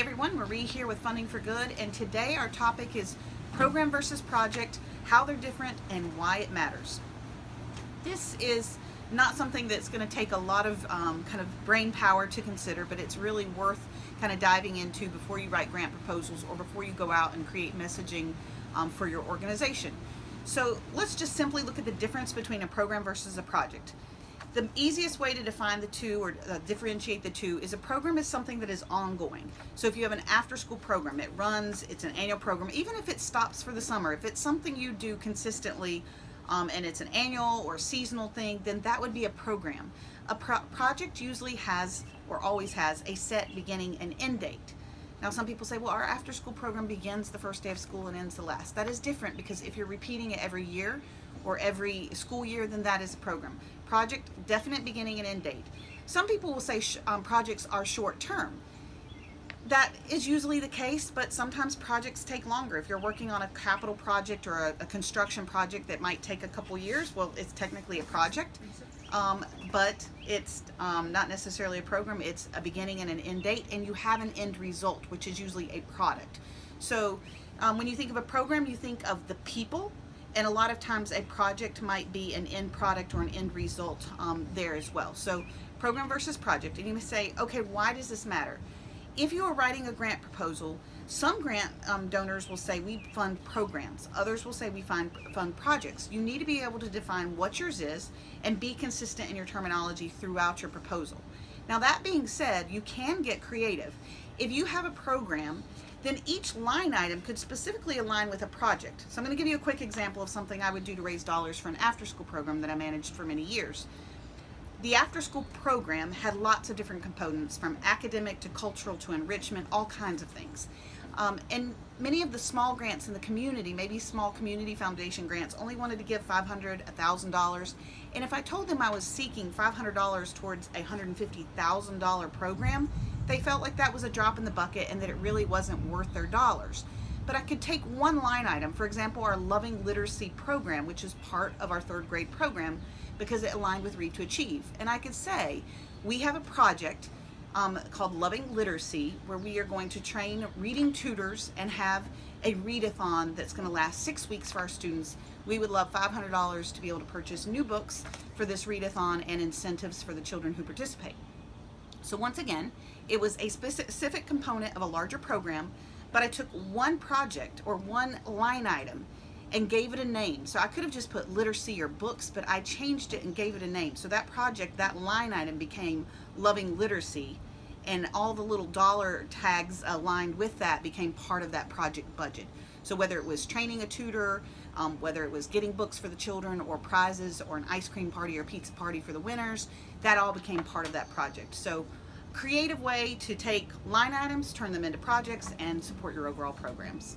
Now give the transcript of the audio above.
Everyone, Marie here with Funding for Good, and today our topic is program versus project, how they're different and why it matters. This is not something that's going to take a lot of kind of brain power to consider, but it's really worth kind of diving into before you write grant proposals or before you go out and create messaging for your organization. So let's just simply look at the difference between a program versus a project. The easiest way to define the two or differentiate the two is a program is something that is ongoing. So if you have an after-school program, it runs, it's an annual program, even if it stops for the summer, if it's something you do consistently and it's an annual or seasonal thing, then that would be a program. A project usually has or always has a set beginning and end date. Now some people say, well, our after-school program begins the first day of school and ends the last. That is different because if you're repeating it every year or every school year, then that is a program. Project, definite beginning and end date. Some people will say projects are short-term. That is usually the case, but sometimes projects take longer. If you're working on a capital project or a construction project that might take a couple years, well, it's technically a project, but it's not necessarily a program. It's a beginning and an end date, and you have an end result, which is usually a product. So when you think of a program, you think of the people, and a lot of times a project might be an end product or an end result there as well. So program versus project. And you may say, okay, why does this matter? If you are writing a grant proposal, some grant donors will say we fund programs. Others will say we fund projects. You need to be able to define what yours is and be consistent in your terminology throughout your proposal. Now that being said, you can get creative. If you have a program, then each line item could specifically align with a project. So I'm going to give you a quick example of something I would do to raise dollars for an after-school program that I managed for many years. The after-school program had lots of different components, from academic to cultural to enrichment, all kinds of things. And many of the small grants in the community, maybe small community foundation grants, only wanted to give $500, $1,000. And if I told them I was seeking $500 towards a $150,000 program, they felt like that was a drop in the bucket and that it really wasn't worth their dollars. But I could take one line item, for example, our Loving Literacy program, which is part of our third grade program because it aligned with Read to Achieve. And I could say, we have a project called Loving Literacy where we are going to train reading tutors and have a readathon that's going to last 6 weeks for our students. We would love $500 to be able to purchase new books for this readathon and incentives for the children who participate. So once again, it was a specific component of a larger program, but I took one project or one line item and gave it a name. So I could have just put literacy or books, but I changed it and gave it a name. So that project, that line item became Loving Literacy, and all the little dollar tags aligned with that became part of that project budget. So whether it was training a tutor, whether it was getting books for the children or prizes or an ice cream party or pizza party for the winners, that all became part of that project. So creative way to take line items, turn them into projects, and support your overall programs.